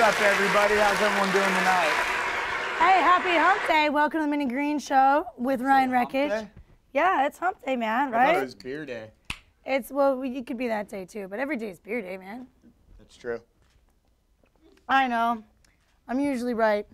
up, everybody? How's everyone doing tonight? Hey, happy Hump Day. Welcome to the Minnie Green Show with Ryan Wreckage. Yeah, it's Hump Day, man, right? I thought it was beer day. Well, you could be that day, too, but every day is beer day, man. That's true. I know. I'm usually right.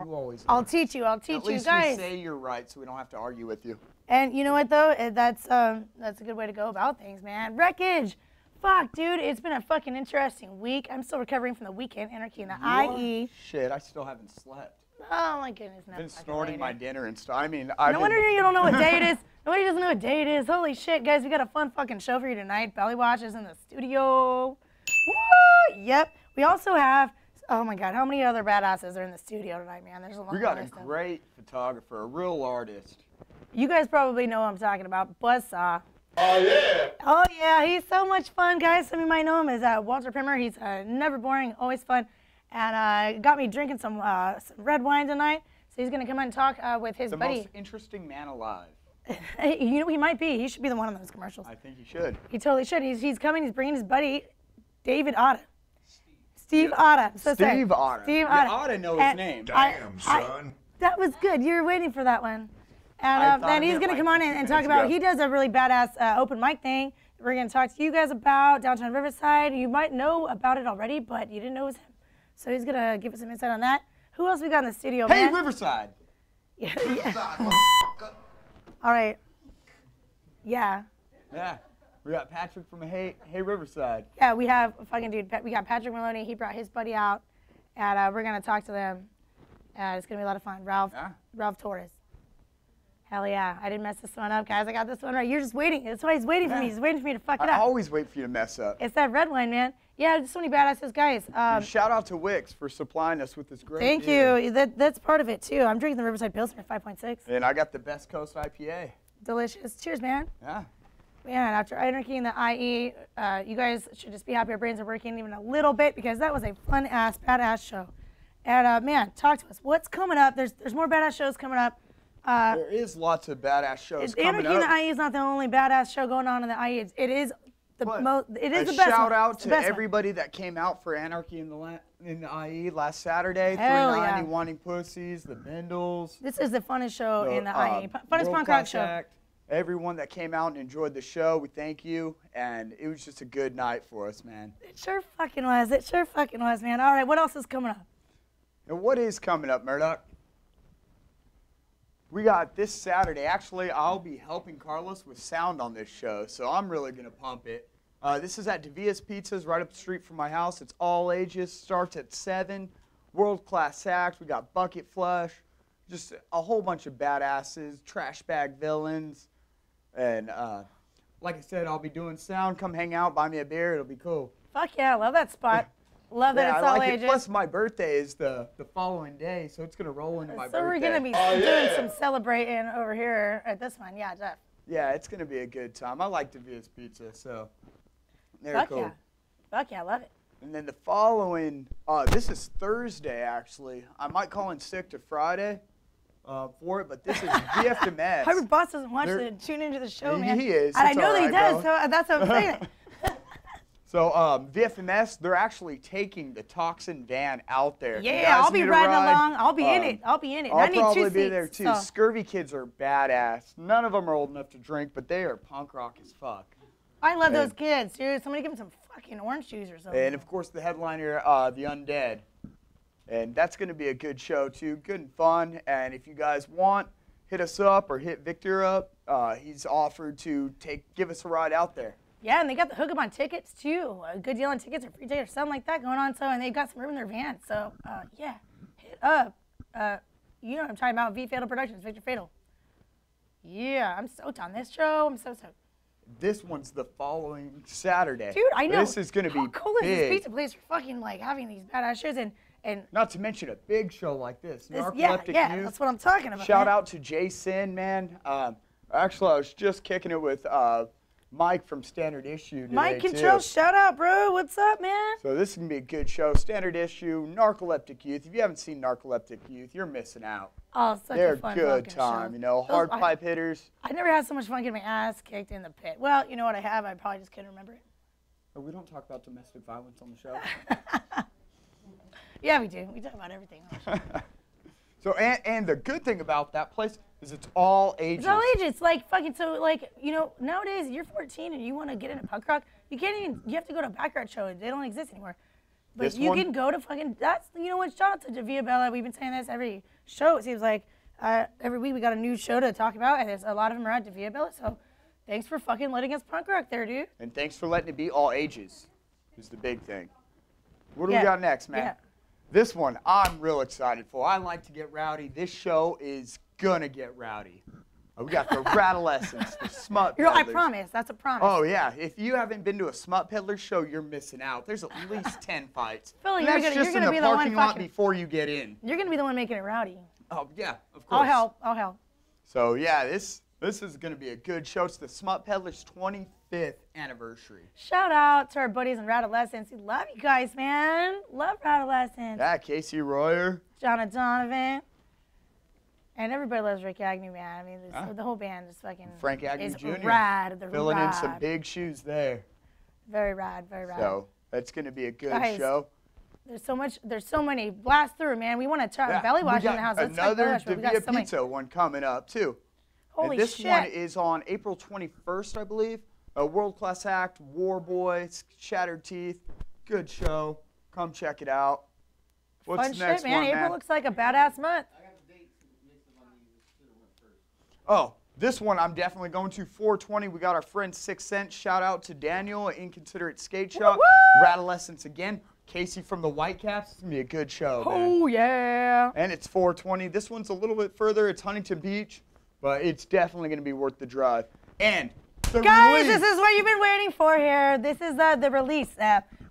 You always are. I'll teach you. I'll teach you guys. At least we say you're right so we don't have to argue with you. And you know what, though? That's a good way to go about things, man. Wreckage. Fuck, dude. It's been a fucking interesting week. I'm still recovering from the weekend anarchy in the IE. Shit, I still haven't slept. Oh, my goodness. I've been snorting my dinner and stuff. I mean, no wonder you don't know what day it is. Nobody doesn't know what day it is. Holy shit, guys. We got a fun fucking show for you tonight. Bellywash is in the studio. Woo! Yep. We also have, oh my God, how many other badasses are in the studio tonight, man? There's a lot. We got a great photographer, a real artist. You guys probably know what I'm talking about. Buzzsaw. Oh, yeah. Oh, yeah. He's so much fun, guys. Some of you might know him as Walter Pimmer. He's never boring, always fun. And got me drinking some red wine tonight. So he's going to come in and talk with his buddy. The most interesting man alive. You know, he might be. He should be the one on those commercials. I think he should. He totally should. He's coming. He's bringing his buddy, David Otta. Steve Otta. So Steve Otta. Steve Otta. You ought to know his name. Damn, son. That was good. You were waiting for that one. And then he's going to come on and talk about, he does a really badass open mic thing that we're going to talk to you guys about, downtown Riverside. You might know about it already, but you didn't know it was him. So he's going to give us some insight on that. Who else we got in the studio, man? Hey, Riverside. Yeah. All right. Yeah. Yeah. We got Patrick from Hey Riverside. Yeah, we have a fucking dude. We got Patrick Maloney. He brought his buddy out, and we're going to talk to them. It's going to be a lot of fun. Ralph Torres. Hell yeah. I didn't mess this one up, guys. I got this one right. You're just waiting. That's why he's waiting for me. He's waiting for me to fuck it up. I always wait for you to mess up. It's that red wine, man. Yeah, just so many badasses, guys. Shout out to Wix for supplying us with this great Thank beer. you. That's part of it, too. I'm drinking the Riverside Pilsner 5.6. And I got the Best Coast IPA. Delicious. Cheers, man. Yeah. Man, after anarchy in the IE, you guys should just be happy our brains are working even a little bit because that was a fun-ass, badass show. And, man, talk to us. What's coming up? There's more badass shows coming up. There is lots of badass shows coming up. Anarchy in the IE is not the only badass show going on in the IE. It is the best. Shout out to everybody that came out for Anarchy in the IE last Saturday. 390 Wanting Pussies, the Bindles. This is the funnest show in the IE. Funnest punk rock show. Act. Everyone that came out and enjoyed the show, we thank you. And it was just a good night for us, man. It sure fucking was. It sure fucking was, man. All right, what else is coming up? Now, what is coming up, Murdoch? We got this Saturday. Actually, I'll be helping Carlos with sound on this show, so I'm really going to pump it. This is at Davia's Pizzas right up the street from my house. It's all ages. Starts at 7. World-class acts. We got Bucket Flush. Just a whole bunch of badasses. Trash bag villains. And like I said, I'll be doing sound. Come hang out. Buy me a beer. It'll be cool. Fuck yeah. I love that spot. Love that it's all ages. Plus, my birthday is the following day, so it's going to roll into my birthday. So we're going to be doing some celebrating over here at this one. Yeah, Jeff. Yeah, it's going to be a good time. I like Davia's Pizza, so they're cool. Yeah. Fuck yeah, I love it. And then the following, this is Thursday, actually. I might call in sick to Friday for it, but this is VFMS. Hope your boss doesn't watch tune into the show, man. He is. And I know that he does, so that's what I'm saying. So VFMS, they're actually taking the Toxin van out there. Yeah, I'll be riding along. I'll be in it. I'll be in it. I'll probably be there too. So. Scurvy kids are badass. None of them are old enough to drink, but they are punk rock as fuck. I love those kids, dude. Somebody give them some fucking orange juice or something. And of course the headliner, The Undead. And that's going to be a good show too. Good and fun. And if you guys want, hit us up or hit Victor up. He's offered to give us a ride out there. Yeah, and they got the hookup on tickets, too. A good deal on tickets or free tickets or something like that going on. So, and they've got some room in their van. So, yeah, hit up. You know what I'm talking about, V Fatal Productions, Victor Fatal. Yeah, I'm stoked on this show. I'm so stoked. This one's the following Saturday. Dude, I know. This is going to be big. How cool is this pizza place for fucking, like, having these badass shows and not to mention a big show like this. Yeah, that's what I'm talking about. Shout out to Jason, man. Actually, I was just kicking it with Mike from Standard Issue today, Mike Control, shout out, bro. What's up, man? So this is going to be a good show. Standard Issue, Narcoleptic Youth. If you haven't seen Narcoleptic Youth, you're missing out. Oh, such They're a fun good time, show. You know, hard pipe hitters. I never had so much fun getting my ass kicked in the pit. Well, you know what I have? I probably just couldn't remember it. Oh, we don't talk about domestic violence on the show. Yeah, we do. We talk about everything. So, and the good thing about that place is it's all ages. It's all ages. It's like fucking, so like, you know, nowadays you're 14 and you want to get into punk rock, you can't even, you have to go to a backyard show. They don't exist anymore. But This you one? can go to fucking, that's, you know what, shout out to Via Bella. We've been saying this every show. It seems like every week we got a new show to talk about, and there's a lot of them are at Via Bella. So thanks for fucking letting us punk rock there, dude. And thanks for letting it be all ages, is the big thing. What do we Yeah. got next, man? Yeah. This one I'm real excited for. I like to get rowdy. This show is gonna get rowdy. We got the Rattlescents, the Smut I Peddlers. promise. That's a promise. Oh, yeah. If you haven't been to a Smut Peddler show, you're missing out. There's at least 10 fights. Phil, And you're that's gonna- just you're in gonna the be the one parking lot fucking- before you get in. You're going to be the one making it rowdy. Oh, yeah, of course. I'll help. I'll help. So, yeah, this is going to be a good show. It's the Smut Peddlers' 25th anniversary. Shout out to our buddies in Rattlescents. We love you guys, man. Love Rattlescents. Yeah, Casey Royer. John Donovan. And everybody loves Rick Agnew, man. I mean, the whole band is fucking Frank Agnew is Jr. rad. They're Filling rad. in some big shoes there. Very rad, very rad. So, that's going to be a good Guys, show. There's so many. Blast through, man. We want to try Bellywash in the house. Let's talk another Bellywash, but we got Davia so many. Pizza one coming up, too. Holy and this shit. one is on April 21st, I believe. A world-class act, Warboy, Shattered Teeth. Good show. Come check it out. What's Fun the next shit, man. one, April looks like a badass month. Oh, this one I'm definitely going to. 420. We got our friend 6 Cent. Shout out to Daniel at Inconsiderate Skate Shop. Rattlescents again. Casey from the Whitecaps. It's going to be a good show, man. Oh, yeah. And it's 420. This one's a little bit further. It's Huntington Beach, but it's definitely going to be worth the drive. And the Guys, release. this is what you've been waiting for here. This is the release.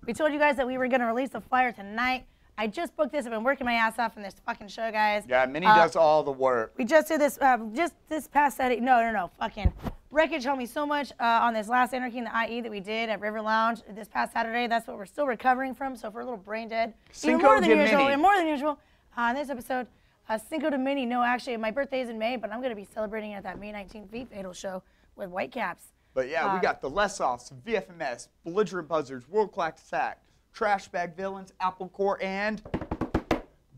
We told you guys that we were going to release the flyer tonight. I just booked this. I've been working my ass off on this fucking show, guys. Yeah, Minnie does all the work. We just did this just this past Saturday. No. Fucking Wreckage helped me so much on this last Anarchy in the IE that we did at River Lounge this past Saturday. That's what we're still recovering from, so if we're a little brain dead. Even Cinco more than de usual. Minnie. And more than usual. In this episode, Cinco de Minnie. No, actually, my birthday is in May, but I'm going to be celebrating it at that May 19th V-Fatal show with Whitecaps. But yeah, we got the Less Offs, VFMS, Belligerent Buzzards, World Class Act, Trash Bag Villains, Apple Core, and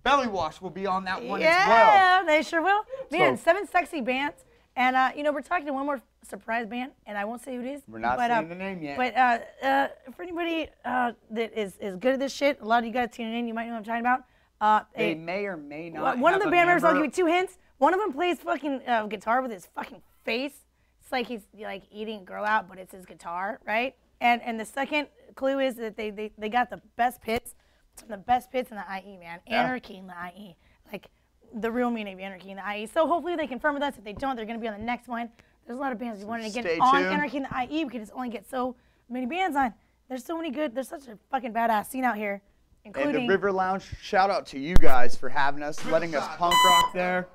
Bellywash will be on that one as well. Yeah, they sure will. Man, So- 7 sexy bands. And, we're talking to one more surprise band, and I won't say who it is. We're not saying the name yet. But for anybody that is good at this shit, a lot of you guys tuning in, you might know what I'm talking about. They may or may not one of the have a band members, I'll give member- you 2 hints. One of them plays fucking guitar with his fucking face. It's like he's like eating a girl out, but it's his guitar, right? And the second clue is that they got the best pits, some of the best pits in the IE, man. Yeah. Anarchy in the IE, like the real meaning of Anarchy in the IE. So hopefully they confirm with us. If they don't, they're going to be on the next one. There's a lot of bands we wanted to Stay get on tuned. Anarchy in the IE because only get so many bands on. There's so many good. There's such a fucking badass scene out here, And including the River Lounge, shout out to you guys for having us, letting us punk rock there.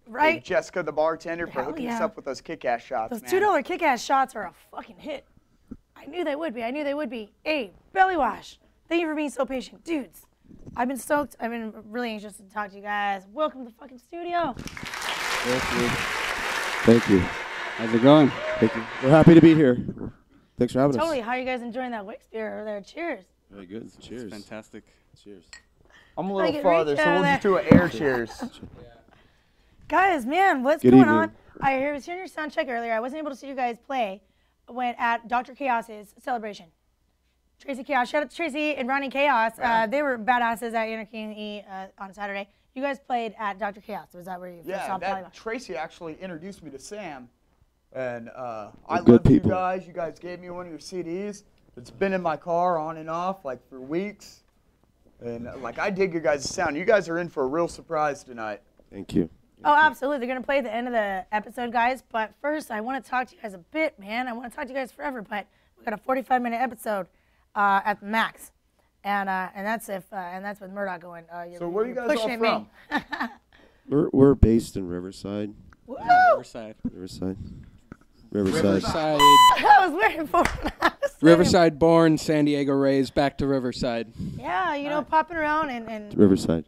right. And Jessica, the bartender, for Hell hooking us yeah. up with those kick-ass shots, Those man. $2 kick-ass shots are a fucking hit. I knew they would be. I knew they would be. Hey, Bellywash, thank you for being so patient. Dudes, I've been stoked. I've been really anxious to talk to you guys. Welcome to the fucking studio. Thank you. How's it going? Thank you. We're happy to be here. Thanks for having Totally. us. How are you guys enjoying that Wix beer over there? Cheers. Very good. Cheers. Fantastic. Cheers. I'm a Like little it farther, reached so out we'll of just do an air cheers. Guys, man, what's Good going evening. on? I was hearing your sound check earlier. I wasn't able to see you guys play when at Dr. Chaos's celebration. Tracy Chaos, shout out to Tracy and Ronnie Chaos. They were badasses at Anarchy and E on Saturday. You guys played at Dr. Chaos. Was that where you first saw Yeah, Bellywash? Tracy actually introduced me to Sam. And I good love you people. guys. You guys gave me one of your CDs. It's been in my car on and off like for weeks. And like I dig your guys' sound. You guys are in for a real surprise tonight. Thank you. Oh, absolutely. They're going to play at the end of the episode, guys. But first, I want to talk to you guys a bit, man. I want to talk to you guys forever, but we got a 45-minute episode at the max. And that's with Murdoch going. So where are you you're guys all pushing from? me. We're based in Riverside. Woo! Riverside. Riverside. Riverside. I was waiting for it. Riverside born, San Diego raised, back to Riverside. Yeah, you know, popping around and Riverside.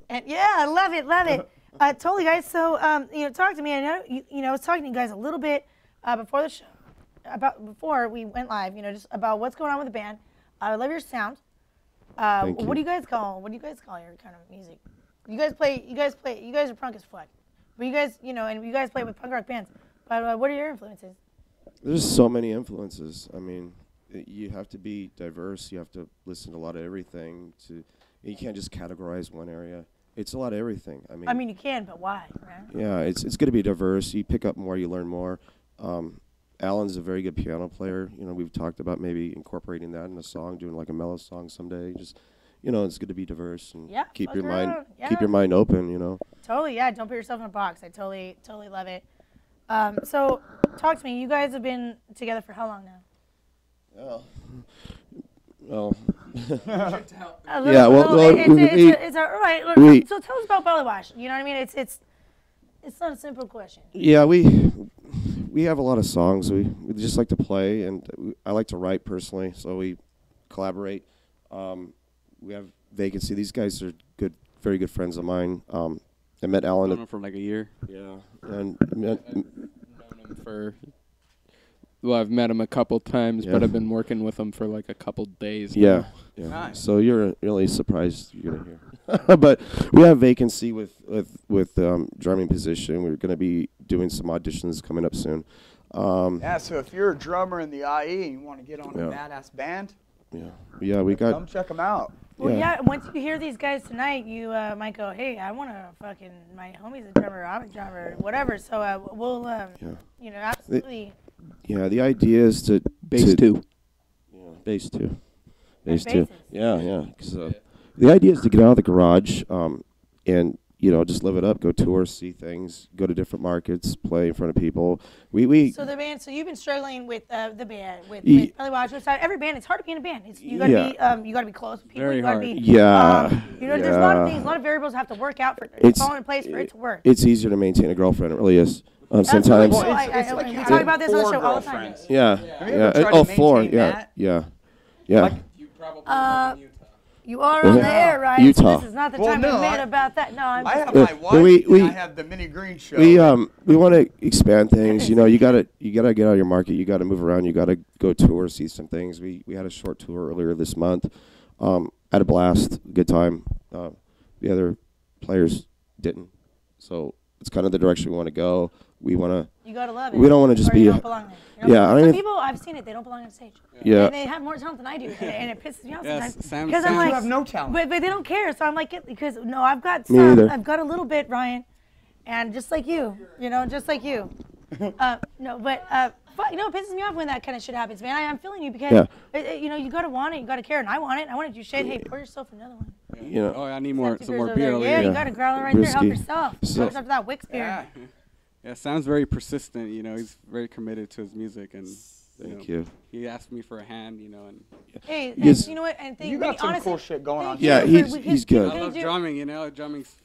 yeah, I love it, love it. Totally, guys. So, talk to me. I know, I was talking to you guys a little bit before the show, before we went live. Just about what's going on with the band. I love your sound. Thank What do you guys call your kind of music? You guys are punk as fuck. But you guys, and you guys play with punk rock bands. But what are your influences? There's so many influences. I mean, you have to be diverse. You have to listen to a lot of everything. You can't just categorize one area. It's a lot of everything. I mean, you can, but why, right? Yeah, it's going to be diverse. You pick up more, you learn more. Alan's a very good piano player. We've talked about maybe incorporating that in a song, doing like a mellow song someday. Just, it's good to be diverse and keep your mind open. Totally, yeah. Don't put yourself in a box. I totally love it. So, talk to me. You guys have been together for how long now? Well, it's all right. Look, so tell us about Bellywash. You know what I mean? It's not a simple question. Yeah, we have a lot of songs. We just like to play, and I like to write personally. So we collaborate. We have Vacancy. These guys are very good friends of mine. I met Alan. I've known him for like a year. Yeah, and known him I've met him a couple times, but I've been working with him for like a couple days. Yeah. Nice. So you're really surprised you're gonna hear. But we have Vacancy with drumming position. We're gonna be doing some auditions coming up soon. So if you're a drummer in the IE and you want to get on a badass band, we got. Come check them out. Well, once you hear these guys tonight, you might go, hey, I want to my homie's a drummer, I'm a drummer, whatever. So we'll, absolutely. The idea is to bass too. Yeah, bass too. Bass too. Yeah. Because the idea is to get out of the garage, and just live it up, go tour, see things, go to different markets, play in front of people. So the band. So you've been struggling with the band, with Bellywash. Every band, it's hard to be in a band. You gotta be close with people. Very hard. There's a lot of things, a lot of variables have to work out for it to fall in place for it to work. It's easier to maintain a girlfriend. It really is. Sometimes. Well, it's like we talk about this on the show all the time. Yeah. 4. Yeah. Like, you probably you are on the air, right? Utah. So this is not the time to admit about that. No, I have my wife. I have the Minnie Green show. We want to expand things. You gotta get out of your market. You gotta move around. You gotta go tour, see some things. We had a short tour earlier this month. Had a blast, good time. The other players didn't. So it's kind of the direction we want to go. We want to. You gotta love it. We don't want to just be. You don't belong there. Some people, I've seen it. They don't belong on stage. Yeah. And they have more talent than I do, and it pisses me off sometimes. Because I'm like, you have no talent. But they don't care. So I'm like, I've got Me some. either. I've got a little bit, Ryan, and just like you, just like you. It pisses me off when that kind of shit happens, man. I'm feeling you because you gotta want it, you gotta care, and I want it. I want to do shit. Hey, pour yourself another one. I need some more beer. Yeah, you gotta growle it right there. Help yourself. So, after that Wicks beer. Yeah, Sam's very persistent. He's very committed to his music, and thank you. He asked me for a hand, and. Hey, you know what? And you got some cool shit going on. Yeah, he's good. I love drumming. Drumming's.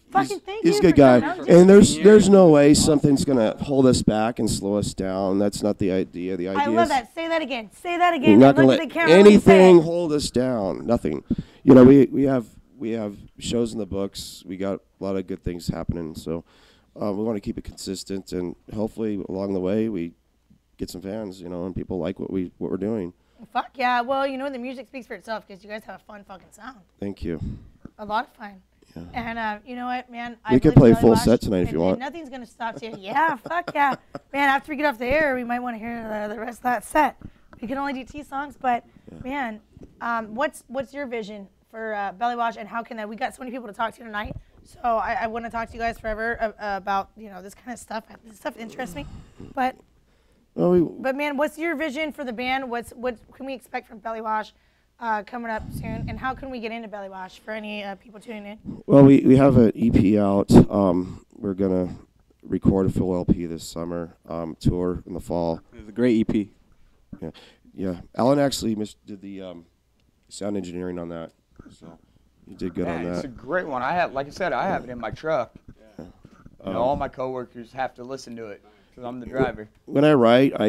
He's a good guy, and there's no way something's gonna hold us back and slow us down. That's not the idea. The idea. I love that. Say that again. Say that again. You're not gonna let anything hold us down. Nothing. We have shows in the books. We got a lot of good things happening. So we want to keep it consistent, and hopefully along the way we get some fans. And people like what we're doing. Fuck yeah. Well, the music speaks for itself because you guys have a fun fucking sound. Thank you. A lot of fun. Yeah. And you know what, man? We could play full set tonight if you want. Nothing's gonna stop you. Yeah, fuck yeah, man. After we get off the air, we might want to hear the rest of that set. We can only do T songs, but man, what's your vision for Bellywash, and how can that? We got so many people to talk to tonight, so I want to talk to you guys forever about this kind of stuff. This stuff interests me, but man, what's your vision for the band? What can we expect from Bellywash? Coming up soon, and how can we get into Bellywash for any people tuning in? Well, we have an EP out. We're gonna record a full LP this summer. Tour in the fall. It's a great EP. Yeah. Alan actually did the sound engineering on that, so he did good on that. It's a great one. I have it in my truck. All my coworkers have to listen to it because I'm the driver. When I write, I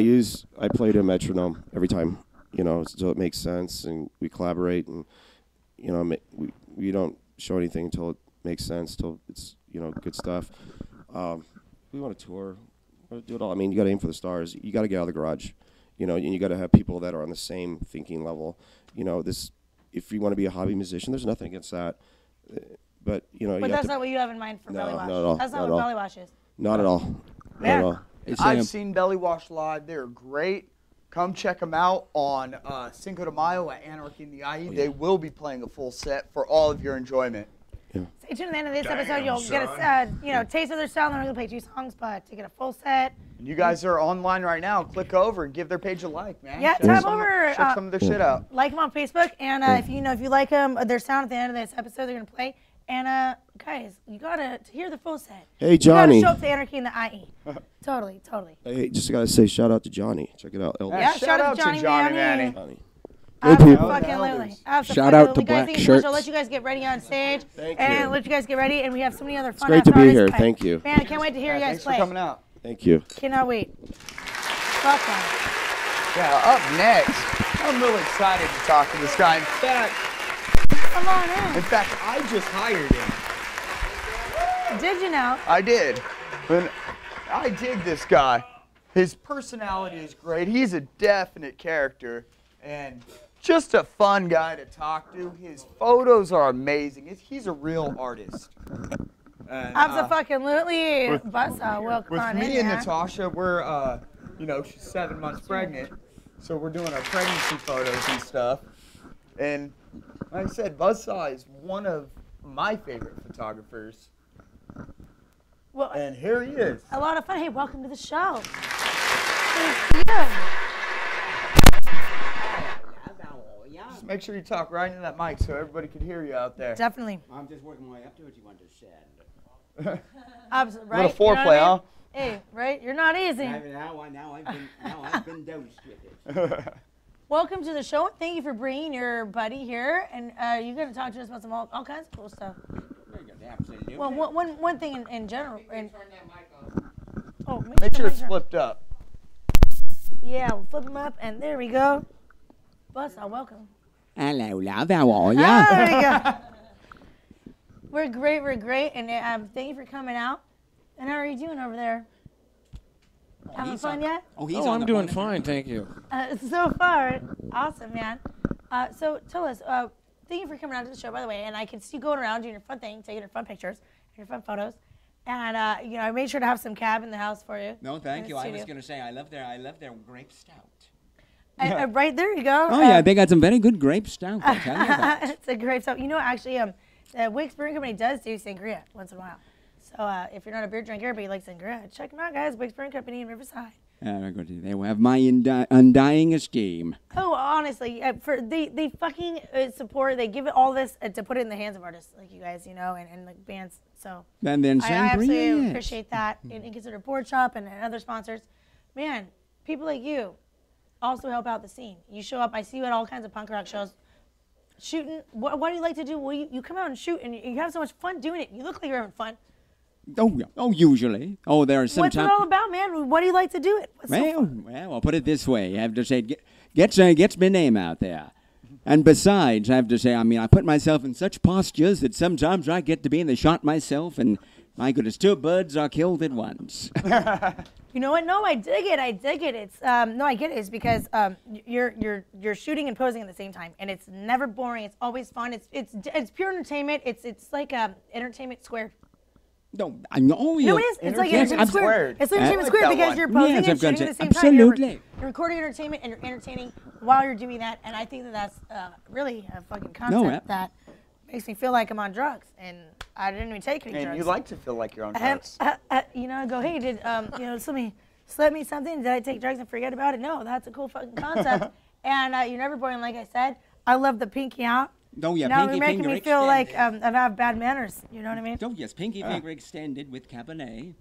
play to a metronome every time. So it makes sense, and we collaborate, and we don't show anything until it makes sense, till it's good stuff. We want to tour, we want to do it all. I mean, you got to aim for the stars. You got to get out of the garage, and you got to have people that are on the same thinking level. if you want to be a hobby musician, there's nothing against that. But you know, But that's not what you have in mind for Bellywash. not at all. That's not what Bellywash is. Not at all. Not at all. I've seen Bellywash live. They're great. Come check them out on Cinco de Mayo at Anarchy in the IE. They will be playing a full set for all of your enjoyment. Yeah. Stay tuned to the end of this episode. You'll get a taste of their style. They're going to play 2 songs, but to get a full set. And you guys are online right now. Click over and give their page a like, man. Yeah, tap over. Check some of their shit out. Like them on Facebook, and if you like them, their sound at the end of this episode, they're going to play. And guys, you gotta to hear the full set. Hey, Johnny. You gotta show up to Anarchy in the IE. Totally. Hey, just gotta say shout out to Johnny. Check it out. Yeah, shout out to Johnny Manny. Absolutely. Shout out to Black Shirts. I'll let you guys get ready on stage. Let you guys get ready, and we have so many other fun. It's great to be here. Thank you. Man, I can't wait to hear you guys play. Thanks for coming out. Thank you. Cannot wait. Welcome. Yeah, up next, I'm really excited to talk to this guy. Come on in. In fact, I just hired him. Did you now? I did. And I dig this guy. His personality is great. He's a definite character and just a fun guy to talk to. His photos are amazing. He's a real artist. Absolutely. Welcome with on me in, and Natasha, we're, she's 7 months pregnant. So we're doing our pregnancy photos and stuff. And like I said, Buzzsaw is one of my favorite photographers. Well, and here he is. A lot of fun. Hey, welcome to the show. Thank you. Just make sure you talk right into that mic so everybody can hear you out there. Definitely. I'm just working my way up to what you want to send. Absolutely. Right? Little foreplay, huh? Hey, right? You're not easy. Now I've been dosed with it. Welcome to the show. Thank you for bringing your buddy here, and you're going to talk to us about some all kinds of cool stuff. Absolutely. Well, one thing in general. Make sure it's flipped up. Yeah, we'll flip them up, and there we go. Buzzsaw, welcome. Hello, love. How are you? There we go. We're great, and thank you for coming out. And how are you doing over there? Having fun yet? I'm doing fine, thank you. So far, awesome, man. So tell us, thank you for coming out to the show, by the way. And I can see you going around doing your fun thing, taking your fun pictures, your fun photos. And I made sure to have some cab in the house for you. No, thank you. I was gonna say I love their grape stout. Right there you go. Oh yeah, they got some very good grape stout. I'll tell you that. It's a grape stout. Actually, the Wick's Brewing Company does do sangria once in a while. So if you're not a beer drinker but you like sangria, check them out, guys. Wick's Brewing Company in Riverside. They will have my undying esteem. Oh, honestly, they fucking support. They give it all this to put it in the hands of artists like you guys, and like bands. So and then I absolutely appreciate that. And consider Board Shop and other sponsors. Man, people like you also help out the scene. You show up. I see you at all kinds of punk rock shows. Shooting. What do you like to do? Well, you come out and shoot, and you have so much fun doing it. You look like you're having fun. Oh, usually. Oh, there are some. What's it all about, man? What do you like to do it? Well, I'll put it this way. I have to say, gets my name out there. And besides, I have to say, I put myself in such postures that sometimes I get to be in the shot myself, and my goodness, 2 birds are killed at once. You know what? No, I dig it. I get it. It's because you're shooting and posing at the same time, and it's never boring. It's always fun. It's pure entertainment. It's like entertainment squared. No, I know you. No, it is. It's like entertainment squared. It's like entertainment squared because you're posing and shooting at the same time. Absolutely. You're recording entertainment and you're entertaining while you're doing that, and I think that's really a fucking concept that makes me feel like I'm on drugs, and I didn't even take any drugs. And you like to feel like you're on drugs. Go, hey, did somebody slip me something? Did I take drugs and forget about it? No, that's a cool fucking concept. And you're never boring, like I said. I love the pinky out. Oh, yeah, now pinky you're making finger me feel extended. like I have bad manners. You know what I mean? Oh, yes, pinky finger extended with Cabernet.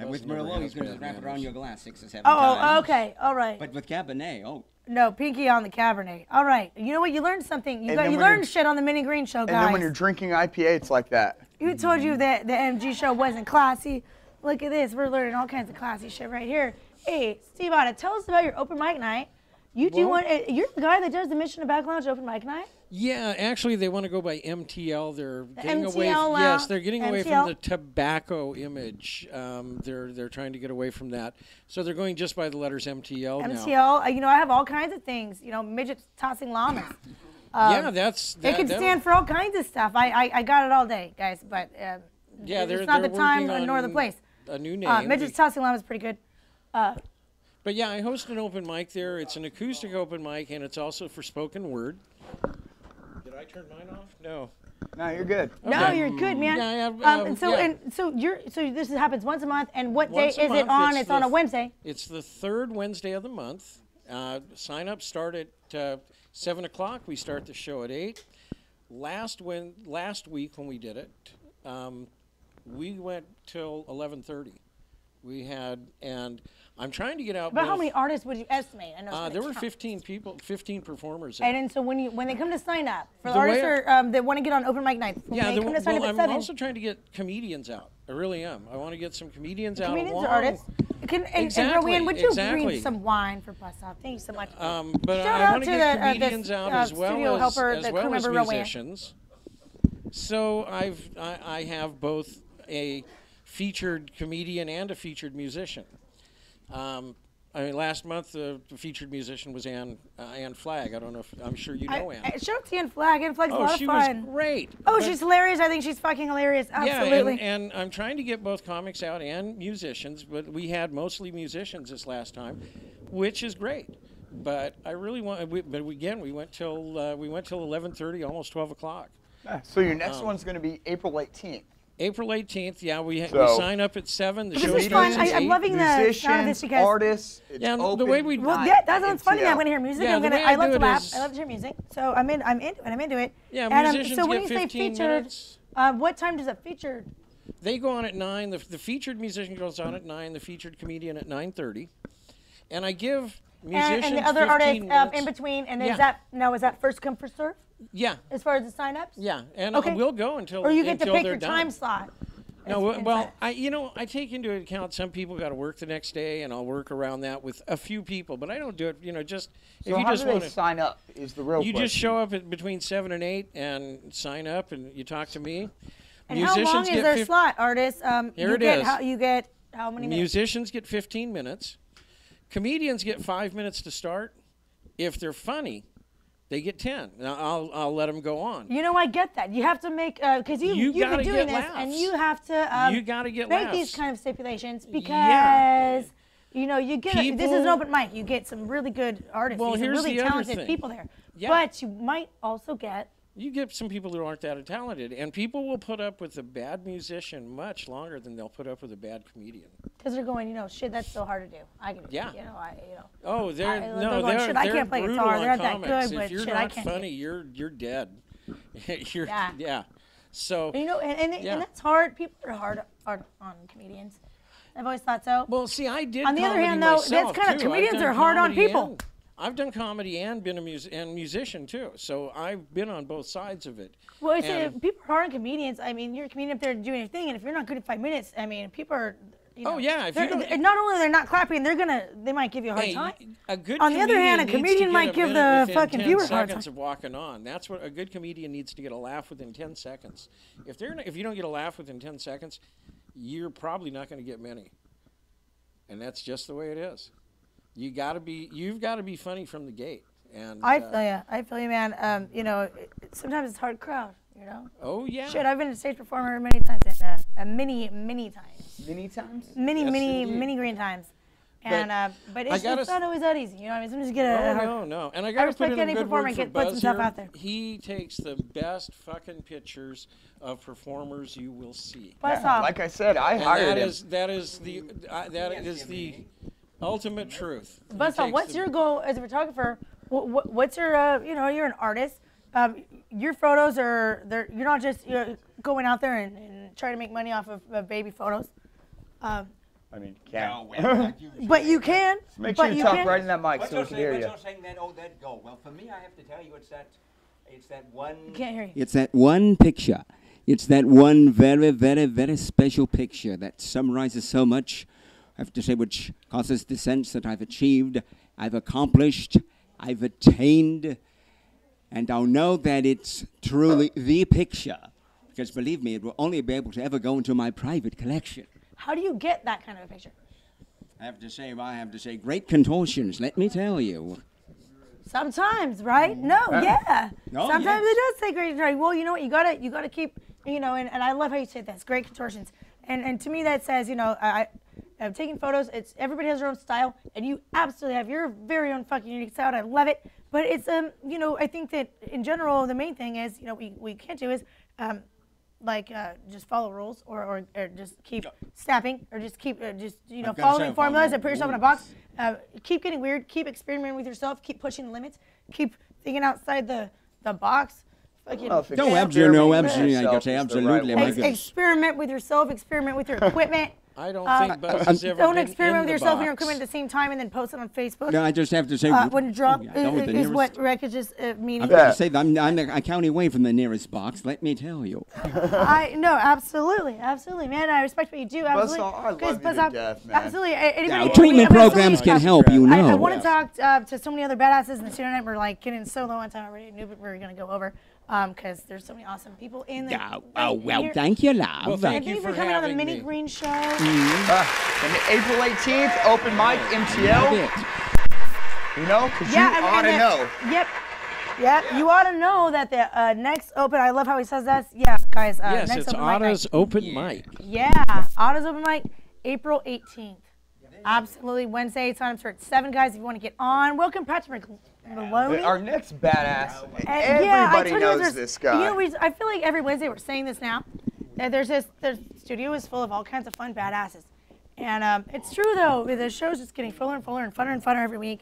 With Merlot, he's going to wrap around your glass 6 or 7 times. Oh, okay, all right. But with Cabernet, No, pinky on the Cabernet. All right. You know what? You learned something. You learned shit on the Minnie Green show, guys. And then when you're drinking IPA, it's like that. Who told you that the MG show wasn't classy? Look at this. We're learning all kinds of classy shit right here. Hey, Steve Otta, tell us about your open mic night. You're the guy that does the Mission to Back Lounge open mic night? Yeah, actually, they want to go by MTL. They're getting MTL away. Lounge. They're getting away from the tobacco image. They're trying to get away from that. So they're going just by the letters MTL now. MTL. I have all kinds of things. Midgets tossing llamas. It can stand for all kinds of stuff. I got it all day, guys, but it's not the time nor the place. A new name. Midget's Tossing Llama is pretty good. But yeah, I host an open mic there. It's an acoustic open mic, and it's also for spoken word. Did I turn mine off? No. No, you're good. Okay. No, you're good, man. So this happens once a month, and what day is it on? It's on a Wednesday. It's the third Wednesday of the month. Sign-ups start at 7 o'clock. We start the show at 8. Last week when we did it, we went till 11:30. We had, and I'm trying to get out. But how many artists would you estimate? I know there were 15 people, 15 performers. And then so when they come to sign up for the artists that want to get on open mic nights, they come to sign up at 7. I'm also trying to get comedians out. I really am. I want to get some comedians out. Comedians are artists. And Rowan, would you read some wine for Bus Off? Thank you so much. But I want to get comedians out as well as musicians. So I have both a featured comedian and a featured musician. Last month the featured musician was Ann Flagg. I don't know if I'm sure you know Ann. Shout out to Ann Flagg. Ann Flagg's a lot of fun. She was great. Oh, she's hilarious. I think she's fucking hilarious. Absolutely. Yeah, and I'm trying to get both comics out and musicians, but we had mostly musicians this last time, which is great. But I really want. We went till 11:30, almost 12 o'clock. So your next one's going to be April 18th. April 18th, yeah, we sign up at 7. The show starts at 8. I'm loving the sound of this because artists, open. The way we that sounds funny. I'm going to hear music. I love to laugh. I love to hear music. So I'm into it. Yeah, musicians so when get you say 15 featured, minutes. What time does it feature? They go on at 9. The featured musician goes on at 9. The featured comedian at 9:30. And I give musicians and the other 15 artists in between. And is that first come first serve? Yeah. As far as the sign-ups? Yeah, and we'll go until or you get to pick your done. time slot. No, well, I take into account some people got to work the next day, and I'll work around that with a few people. But I don't do it, just if you just want to sign up is the real question. You just show up at between 7 and 8 and sign up, and you talk to me. And musicians how long is their slot, artists? Here it is. You get how many minutes? Musicians get 15 minutes. Comedians get 5 minutes to start. If they're funny, they get 10. Now I'll let them go on. I get that. You have to make because you've been doing this, and you have to you got to get make laughs. these kind of stipulations because you get this is an open mic. You get some really good artists, some really talented people there. Yeah. But you might also get some people who aren't that talented, and people will put up with a bad musician much longer than they'll put up with a bad comedian. Because they're going, shit, that's so hard to do. I can, Oh, they're I can't play guitar. They're not that good, but if you're shit, not I can't. funny, you're dead. So and that's hard. People are hard on comedians. I've always thought so. Well, see, I did. On the other hand, though, that's kind of comedians are hard on people. I've done comedy and been a musician too, so I've been on both sides of it. Well, people are hard on comedians. You're a comedian up there doing your thing, and if you're not good at 5 minutes, people are. Oh yeah, if you don't, not only they're not clapping, they might give you a hard time. On the other hand, a comedian might give the fucking viewer a hard time. Seconds of walking on. That's what a good comedian needs to get a laugh within 10 seconds. If you don't get a laugh within 10 seconds, you're probably not going to get many. And that's just the way it is. You've got to be funny from the gate. And I feel you, man. Sometimes it's a hard crowd. Oh yeah. Shit, I've been a stage performer many times, and many times. Many times? Many green times. And but it's not always that easy. Sometimes you get a no. And I got to put in a good word for Buzz himself out there. He takes the best fucking pictures of performers you will see. Like I said, I hired him. That is the ultimate truth. Buzz, what's your goal as a photographer? What's your you're an artist. Your photos you're not just going out there and trying to make money off of baby photos. You can. But you can. Make sure you talk right in that mic so we can hear you. What's saying that goal? Well, for me, I have to tell you, it's that one. Can't hear you. It's that one picture. It's that one very, very, very special picture that summarizes so much. I have to say, which causes the sense that I've achieved, I've accomplished, I've attained, and I'll know that it's truly the picture. Because believe me, it will only be able to ever go into my private collection. How do you get that kind of a picture? I have to say, great contortions, let me tell you. Sometimes, right? No, yeah. No, Sometimes yes. it does take great contortions. Well, you know what? You gotta keep, and I love how you said this. Great contortions. And to me that says, I'm taking photos. It's everybody has their own style, and you absolutely have your very own fucking unique style. And I love it. But it's I think that in general the main thing is we can't do is just follow rules or just keep snapping or just keep following formulas and put yourself in a box. Keep getting weird. Keep experimenting with yourself. Keep pushing the limits. Keep thinking outside the box. Absolutely. Experiment with yourself. Experiment with your equipment. I don't think Buzz has ever Don't been experiment in with the yourself and your box. equipment at the same time and then post it on Facebook. No, I just have to say. When you drop the is what nearest- Rick is just meaning. I have to say that I'm a county away from the nearest box. Let me tell you. No, absolutely, man. I respect what you do, absolutely. I love you to death, man. Absolutely. Treatment programs can help, I want to talk to so many other badasses in the studio tonight. We're like getting so low on time already. I knew we were gonna go over because there's so many awesome people in the. Thank you, love. Well, Thank you for coming on the having Minnie me. Green Show. And April 18th, open mic, MTL. Because you ought to know. Yep. You ought to know that the next open. I love how he says that. Yeah, guys. Yes, next it's open mic Otto's night. open mic. Yeah, Otto's open mic, April 18th. Absolutely, Wednesday. Time for 7 guys. If you want to get on, welcome Patrick Maloney. Our next badass. I Everybody told you knows there's- this guy. I feel like every Wednesday we're saying this now. The studio is full of all kinds of fun badasses. And it's true, though. The show's just getting fuller and fuller and funner every week.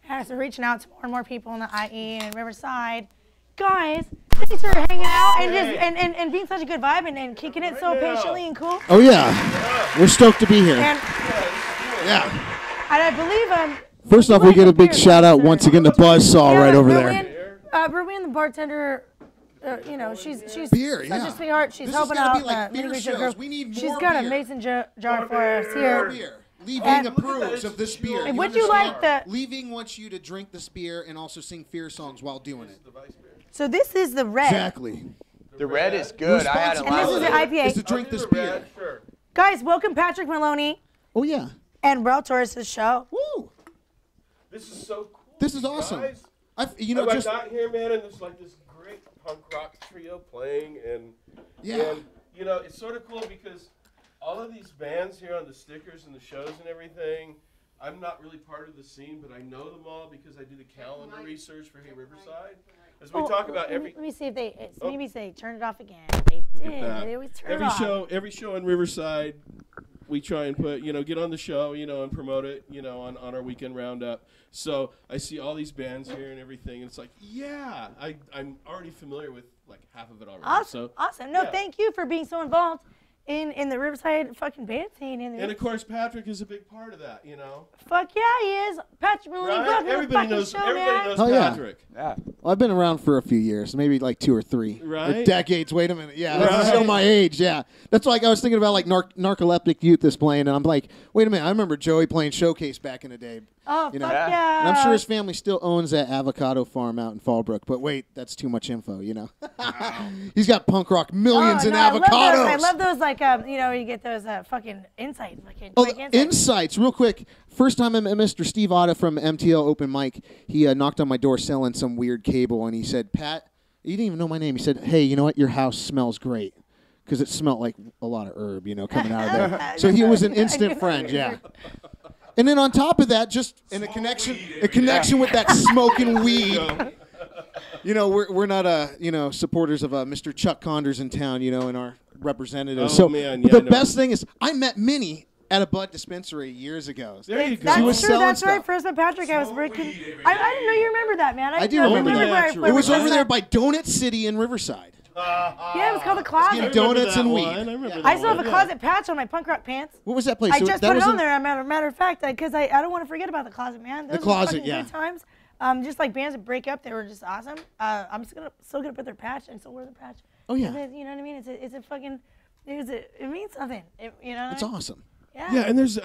And so we're reaching out to more and more people in the IE and Riverside. Guys, thanks for hanging out and being such a good vibe and kicking it so patiently and cool. Oh, yeah. We're stoked to be here. And I believe First off, we get a big shout out once again to Buzzsaw right over there. Ruben, the bartender, she's Beer, such yeah. a sweetheart. She's This has helping gotta out be like Minnie beer Green Show shows. girl. We need She's more got a beer. mason jar for us here. Beer. Leaving And- approves of this beer. And would you like the? Leaving wants you to drink this beer and also sing fear songs while doing it. So this is the red. Exactly. The red is good. I had it And this is last the IPA. Is to drink this beer. Guys, welcome Patrick Maloney Oh, yeah. and Raul Torres' show. Woo. This is so cool. This is awesome. Guys. I I got here, man, and there's like this great punk rock trio playing, and it's sort of cool because all of these bands here on the stickers and the shows and everything, I'm not really part of the scene, but I know them all because I do the calendar research for Hey Riverside. As we talk about Let me see if they maybe they turned it off again. They Look at did. that. They always turn it off. Every show in Riverside, we try and put, get on the show, and promote it, on our weekend roundup. So I see all these bands here and everything, and it's like, yeah, I'm already familiar with like half of it already. Awesome. Awesome. No, thank you for being so involved in the Riverside fucking band scene. And of course, Patrick is a big part of that, Fuck yeah, he is. Patrick Maloney, Right? welcome to the Everybody fucking knows. show, Everybody man. knows Oh, yeah. Patrick. Yeah. Well, I've been around for a few years, maybe like 2 or 3. Right. Or decades. Wait a minute. Yeah, that's Right. to show my age. Yeah. That's like I was thinking about like Narcoleptic Youth is playing, and I'm like, wait a minute. I remember Joey playing Showcase back in the day. Oh, You know? fuck yeah. And I'm sure his family still owns that avocado farm out in Fallbrook. But wait, that's too much info, He's got punk rock millions in avocados. I love those, like, you get those fucking insights. Oh, Quick insights, real quick. First time I met Mr. Steve Otta from MTL Open Mic, he knocked on my door selling some weird cable, and he said, Pat, he didn't even know my name. He said, hey, you know what? Your house smells great. Because it smelled like a lot of herb, coming out of there. So he was an instant friend, yeah. And then on top of that, just in a connection with that smoking weed. We're not supporters of Mr. Chuck Condors in town, and our representatives. Oh, so man, but yeah, the best thing is I met Minnie at a bud dispensary years ago. There you go. That's She was true. selling That's right. stuff. First met Patrick, I was breaking. I didn't know you remember that, man. I do didn't know remember that. where It was first over there met. by Donut City in Riverside. Yeah, it was called the I Closet. Yeah, remember donuts that and one. weed. I remember that I still have a one, closet patch on my punk rock pants. What was that place? I So just that put it was on in- there. Matter of fact, because I don't want to forget about the Closet, man. Those were Closet, fucking yeah. Good times. Just like bands that break up, they were just awesome. I'm still gonna put their patch and still wear the patch. Oh, yeah. Because you know what I mean? It's a fucking. It means something. It's awesome. Yeah, and there's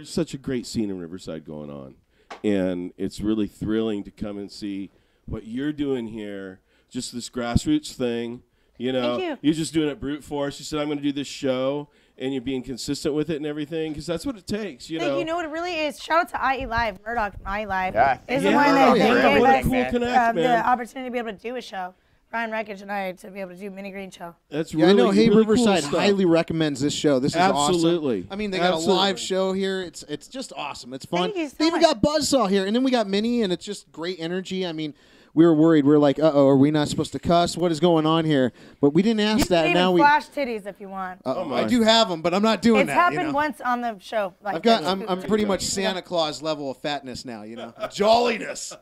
such a great scene in Riverside going on, and it's really thrilling to come and see what you're doing here. Just this grassroots thing, Thank you. You're just doing it brute force. You said I'm going to do this show, and you're being consistent with it and everything, because that's what it takes, you know. You know what it really is? Shout out to IE Live, Murdoch from IE Live. Yeah. Is the one that gave what a us cool connect, the man. opportunity to be able to do a show. Ryan Wreckage and I to be able to do Minnie Green show. That's Yeah, really, I know. Hey really Riverside cool stuff. highly recommends this show. This is Absolutely. awesome. I mean, they got Absolutely. a live show here. It's just awesome. It's fun. Thank you so they even much. got Buzzsaw here, and then we got Minnie, and it's just great energy. I mean, we were worried. We were like, uh-oh, are we not supposed to cuss? What is going on here? But we didn't ask You that. can Now even we. flash titties if you want. my. I do have them, but I'm not doing It's that. happened you know? once on the show. Like I've got. this. I'm pretty much Santa Claus level of fatness now. You know, Jolliness.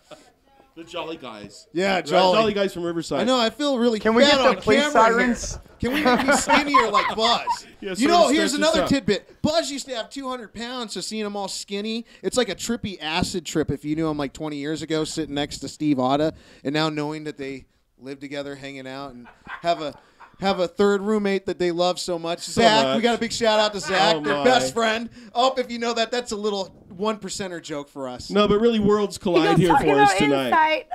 The Jolly Guys. Yeah, Right, Jolly. Jolly Guys from Riverside. I know. I feel really. Can we fat get the on police camera sirens? here. Can we be skinnier like Buzz? Yeah, You sort know, of here's stretch another this out. tidbit. Buzz used to have 200 pounds, so seeing him all skinny, it's like a trippy acid trip if you knew him like 20 years ago sitting next to Steve Otta, and now knowing that they live together, hanging out, and have a third roommate that they love so much. Zach, we much. got a big shout out to Zach, Oh, their my. best friend. Oh, if you know that, that's a little 1%er joke for us. No, but really, worlds collide here Talking for us about tonight. insight.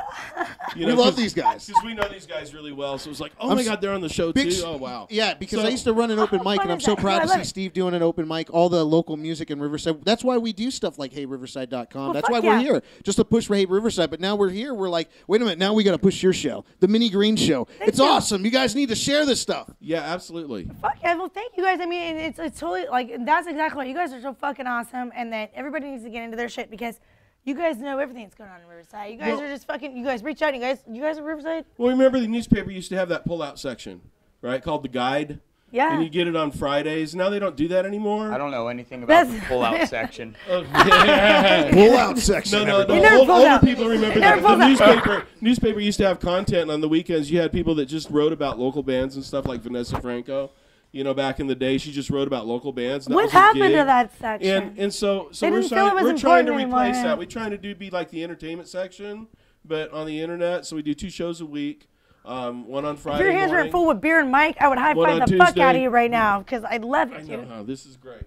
You We love these guys. Because we know these guys really well. So it's like, oh I'm my s- God, they're on the show Big too. sh- Oh, wow. Yeah, because So- I used to run an open mic, fun and I'm is so that? proud I to love see it. Steve doing an open mic, all the local music in Riverside. That's why we do stuff like HeyRiverside.com. Well, That's fuck why we're yeah. here, just to push for Hey Riverside. But now we're here. We're like, wait a minute, now we got to push your show, the Minnie Green Show. It's you. awesome. You guys need to share this stuff. Yeah, absolutely. Fuck yeah, well, thank you guys. I mean, it's totally, like, that's exactly what you guys are so fucking awesome, and that everybody needs to get into their shit because you guys know everything that's going on in Riverside. You guys Well- are just fucking, you guys reach out, you guys are Riverside? Well, remember the newspaper used to have that pull-out section, right, called The Guide? Yeah. And you get it on Fridays. Now they don't do that anymore. I don't know anything about the That's- pull-out section. Pull out section. No, You never pulled older out. people remember You that. never The pulled out. newspaper used to have content on the weekends. You had people that just wrote about local bands and stuff, like Vanessa Franco. You know, back in the day, she just wrote about local bands. And that What was her happened gig. to that section? And so They we're didn't feel it was we're trying to important replace anymore. that. We're trying to be like the entertainment section, but on the internet. So we do 2 shows a week. One on Friday If your hands morning. weren't full with beer and Mike, I would high One five on the fuck out of Tuesday. you right now because I love I it, know dude. how this is great.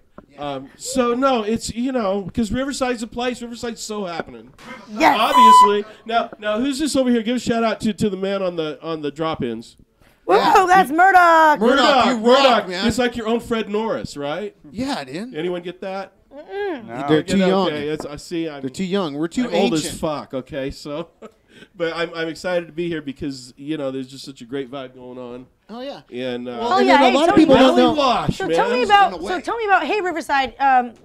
So no, it's because Riverside's a place. Riverside's so happening. Yes. Obviously. Now who's this over here? Give a shout out to the man on the drop-ins. Whoa, that's Murdoch. Murdoch, you rock, man. It's like your own Fred Norris, right? Yeah, dude. Anyone get that? They're too Yeah, young. Okay, I see. They're too young. We're too I'm old as ancient. fuck. Okay, so, but I'm excited to be here because there's just such a great vibe going on, Oh, yeah. and Oh, And yeah, then hey, a lot of Tony, people don't know. Bellywash, So man. tell me in about a way. Hey Riverside.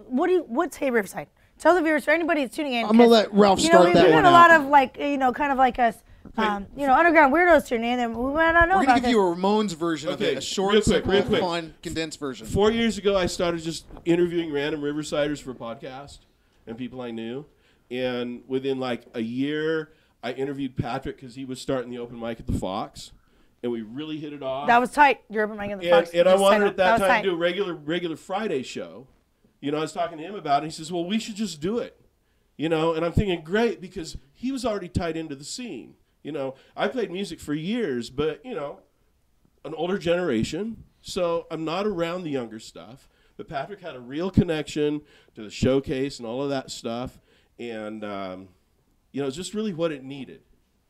What's Hey Riverside? Tell the viewers, for anybody that's tuning in. I'm gonna 'cause, let Ralph you know, start that we've one got a lot out. of like kind of like us, underground weirdos tuning in, and we might not know We're about gonna give this. you a Ramones version of Okay, it, a short, real quick, simple, real quick. fun, condensed version. 4 years ago, I started just interviewing random Riversiders for a podcast and people I knew. And within like a year, I interviewed Patrick because he was starting the open mic at the Fox. And we really hit it off. That was tight. You're open mic in the Fox. And I Just wanted saying at that was time tight. to do a regular Friday show. I was talking to him about it. He says, well, we should just do it. And I'm thinking, great, because he was already tied into the scene. I played music for years, but, an older generation. So I'm not around the younger stuff. But Patrick had a real connection to the showcase and all of that stuff. And, it's just really what it needed.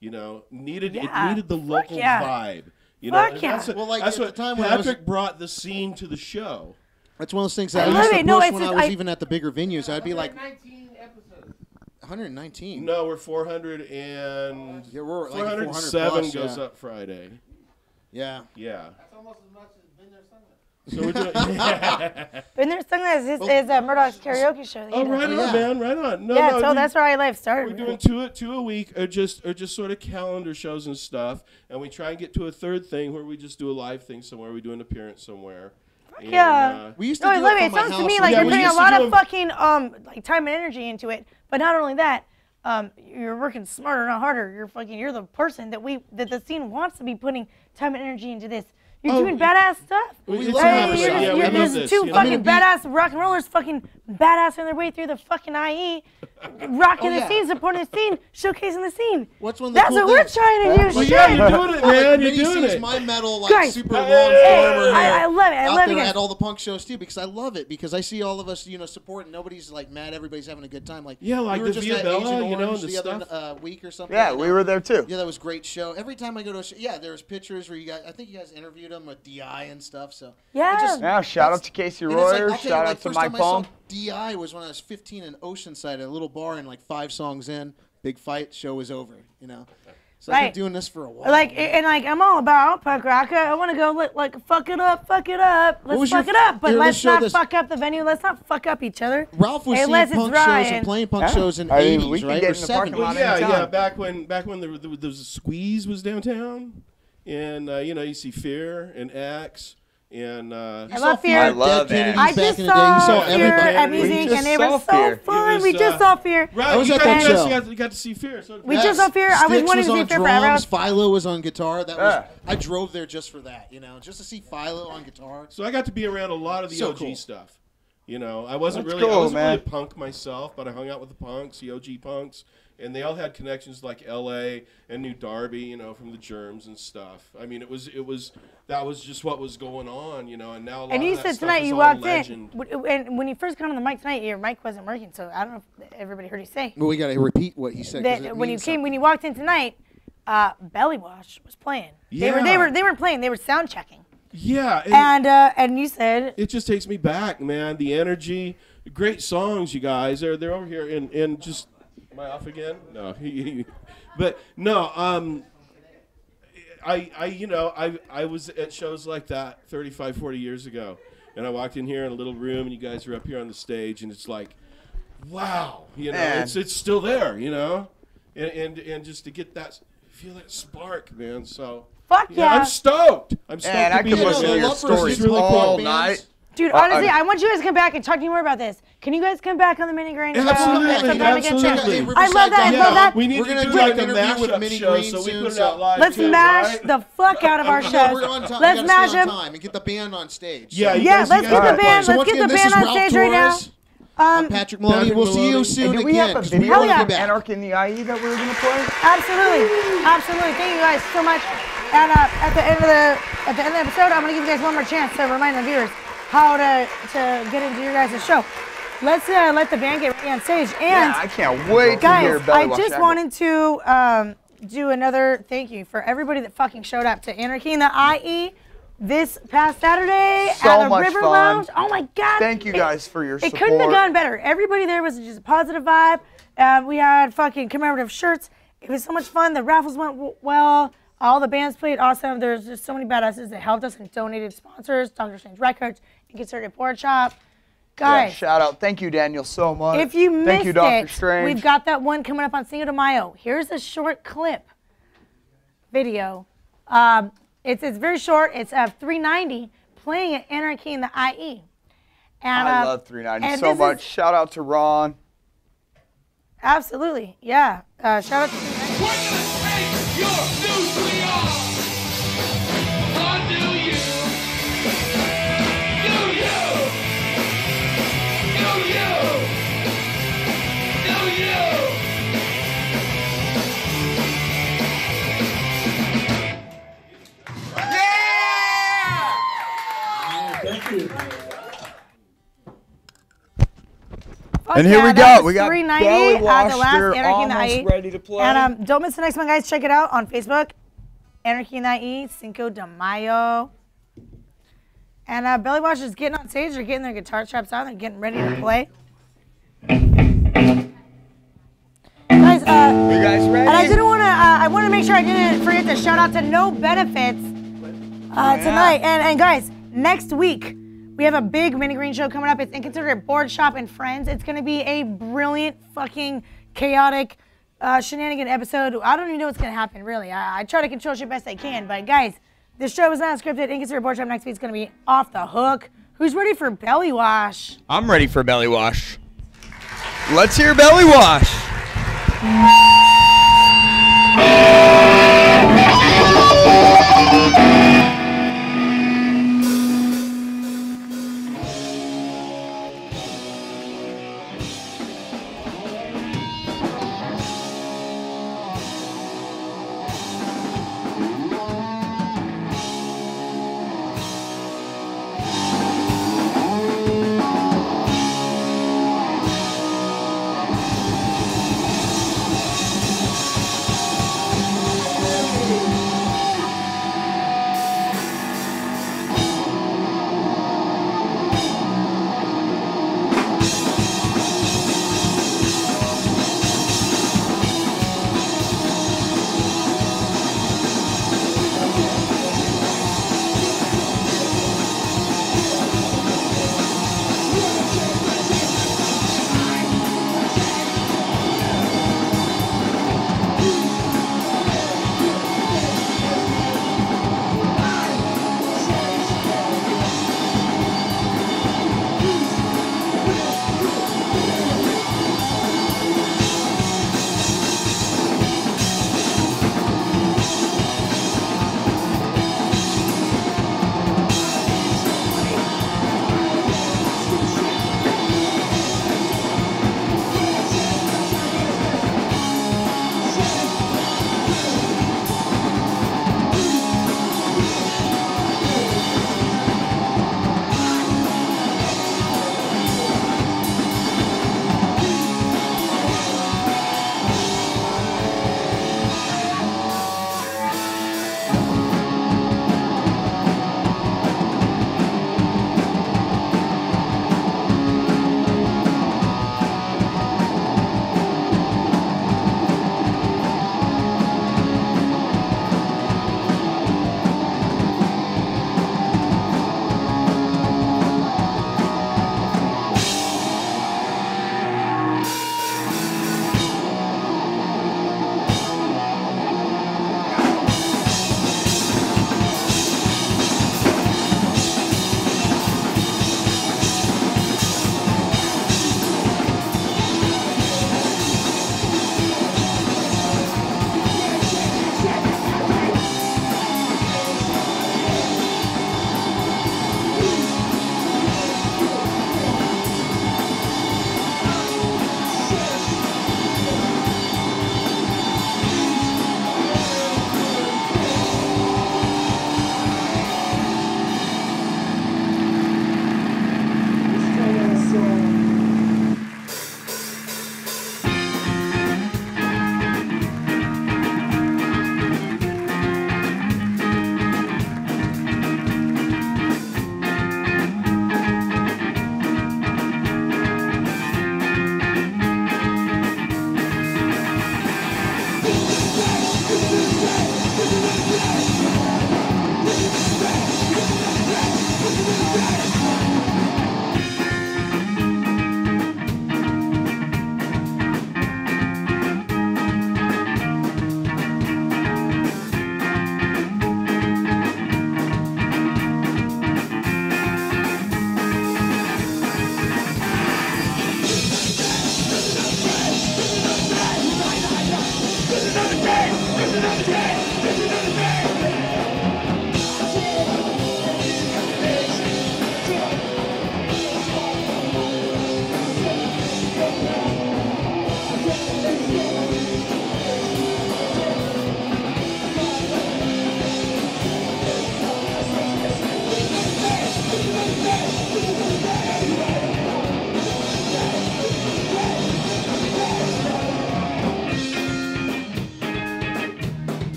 It needed the local yeah. vibe. Fuck and yeah. that's what, Well, like, that's at what the time when I was- Patrick brought the scene to the show. That's one of those things that I I love used to it. No, push it's when I just- was I- even at the bigger venues. I'd be like 19 episodes. 119. No, we're 400 and Yeah, we're like 407 400 plus, goes yeah. up Friday. Yeah. Yeah. That's almost as much as Been There Sunday. So we're doing. And there's something that is Murdoch's karaoke show. that he Oh, does. right on, Yeah. man, right on. No, Yeah, no, so that's where I live started. we're doing two a week, or just sort of calendar shows and stuff, and we try and get to a third thing where we just do a live thing somewhere. We do an appearance somewhere. And, yeah. We used to No, do I love it it. from It my sounds to house. me like Yeah, you're we putting a used to lot do of 'em- fucking like time and energy into it. But not only that, you're working smarter, not harder. You're the person that the scene wants to be putting time and energy into this. You're doing badass stuff. We love Hey, it. you're Yeah, just- we you're love just this, two you know? fucking I mean, badass rock and rollers, fucking badass on their way through the fucking IE, rocking Oh, the yeah. scene, supporting the scene, showcasing the scene. What's one of the That's cool what we're things? trying to do. Well, shit. yeah, you're doing it, Well, man. like, You're Minnie doing sings it. my metal, like Guys, super long hey, former hair. I love it. I out love it, there guys. at all the punk shows too, because I love it. Because I see all of us, support, and nobody's like mad. Everybody's having a good time. Like Yeah, like we were the just Via at Bella, Agent you know, Orange and the the other stuff. week or something. Yeah, we were there too. Yeah, that was a great show. Every time I go to a show, yeah, there's pictures where I think you guys interviewed them with DI and stuff. So yeah, shout out to Casey Royer. Shout out to Mike Palm. DI was when I was 15 in Oceanside at a little bar, and like 5 songs in, big fight, show was over. You know. So I've been doing this for a while. I'm all about punk rock. I want to go fuck it up. Let's fuck it up, but let's not fuck up the venue. Let's not fuck up each other. Ralph was seeing punk shows and playing punk shows in the 80s, right? Or 70s. Well, yeah. Back when there was a Squeeze was downtown, and you see Fear and X. And I love Fear. I love that. I just saw Fear at Music, and they were so fun. We just saw Fear. Right, I was at that show. You got to see Fear. We just saw Fear. I was wanting to see Fear forever. Philo was on guitar. That was I drove there just for that, just to see Philo on guitar. So I got to be around a lot of the OG stuff. I wasn't That's really cool, really a punk myself, but I hung out with the punks, the OG punks. And they all had connections like L.A. and New Derby, from the Germs and stuff. I mean, that was just what was going on, and now a lot and you of that said stuff tonight is you all walked legend. in, and when you first got on the mic tonight, your mic wasn't working, so I don't know if everybody heard you say. Well, we got to repeat what he said. When you walked in tonight, Bellywash was playing. Yeah. They weren't playing. They were sound checking. Yeah. And you said it just takes me back, man. The energy, great songs, you guys. They're over here and just. Am I off again? No. But no, I was at shows like that 35, 40 years ago. And I walked in here in a little room and you guys are up here on the stage and it's like, wow, it's still there, and just to get feel that spark, man. So fuck yeah. I'm stoked. I'm stoked to be here. listen to your stories really all cool. night. Dude, honestly, I want you guys to come back and talk to me more about this. Can you guys come back on the Minnie Green show? Absolutely. I love that. I love that. We need to do like a mashup show, so we put it out live. Let's mash the fuck out of our shows. Let's mash them and get the band on stage. Yeah, let's get the band. Let's get the band on stage right now. I'm Patrick Maloney. We'll see you soon again. Do we have a video of Anarchy in the IE that we were going to play? Absolutely. Thank you guys so much. And at the end of the episode, I'm going to give you guys one more chance to remind the viewers how to get into your guys' show. Let's let the band get ready on stage. And I can't wait to hear Bellywash. I just wanted to do another thank you for everybody that fucking showed up to Anarchy in the IE this past Saturday at the River Lounge. Oh my God! Thank you guys for your support. It couldn't have gone better. Everybody there was just a positive vibe. We had fucking commemorative shirts. It was so much fun. The raffles went well. All the bands played awesome. There's just so many badasses that helped us and donated sponsors. Dr. Strange Records, Inconcerted Board Shop. Guys. Yeah, shout out. Thank you, Daniel, so much. If you missed Thank you, Dr. Strange. We've got that one coming up on Cinco de Mayo. Here's a short clip video. It's very short. It's $3.90 playing at Anarchy in the IE. And, I love $3.90 so much. Shout out to Ron. Absolutely. Yeah. Shout out to $3.90. And here we go. We got $3.90 at the last Bellywash. Anarchy in the IE. Ready to play. And don't miss the next one, guys. Check it out on Facebook. Anarchy in the IE, Cinco de Mayo. And Bellywash is getting on stage. They're getting their guitar straps on. They're getting ready to play. Guys, you guys ready? And I didn't want to. I wanted to make sure I didn't forget to shout out to No Benefits tonight. And guys, next week we have a big Minnie Green show coming up. It's Inconsiderate Board Shop and Friends. It's going to be a brilliant, fucking chaotic, shenanigan episode. I don't even know what's going to happen, really. I try to control shit best I can. But guys, this show is not scripted. Inconsiderate Board Shop next week is going to be off the hook. Who's ready for Bellywash? I'm ready for Bellywash. Let's hear Bellywash.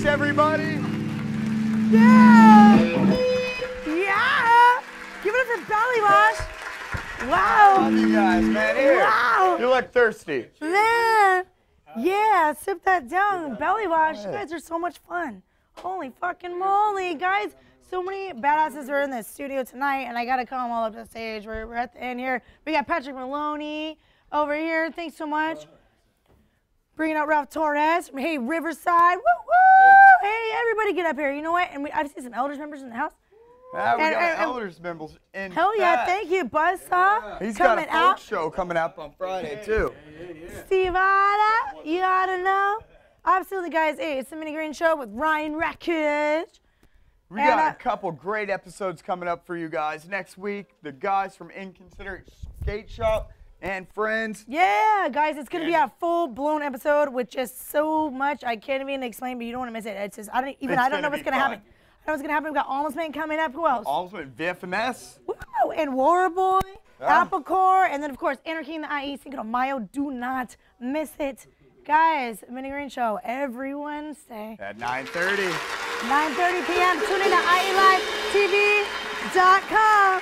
Thanks, everybody. Yeah. Yeah. Give it up for Bellywash. Wow. Love you guys, man. Here. Wow. You look thirsty. Man. Yeah, sip that down. Bellywash. You guys are so much fun. Holy fucking moly, guys. So many badasses are in the studio tonight, and I got to call them all up to the stage. We're at the end here. We got Patrick Maloney over here. Thanks so much. Bringing out Ralph Torres from Hey Riverside. Woo woo! Hey, everybody get up here. You know what? And I've seen some elders members in the house. Yeah, we got elders members in. Hell yeah, thank you, Buzzsaw. He's got a folk show coming up on Friday, too. Steve Otta, you ought to know. Absolutely, guys. Hey, it's the Minnie Green Show with Ryan Rackage. We got a couple great episodes coming up for you guys. Next week, the guys from Inconsiderate Skate Shop and friends. Yeah, guys, it's going to be a full-blown episode with just so much I can't even explain, but you don't want to miss it. It's just, I don't know what's going to happen. I know what's going to happen. We've got Almost Man coming up. Who else? Almost Man, VFNS. Woo, and Warboy, Applecore, and then, of course, Anarchy in the IE, Cinco de Mayo. Do not miss it. Guys, Minnie Green Show every Wednesday. At 9:30. 9:30 p.m. Tune in to IELiveTV.com.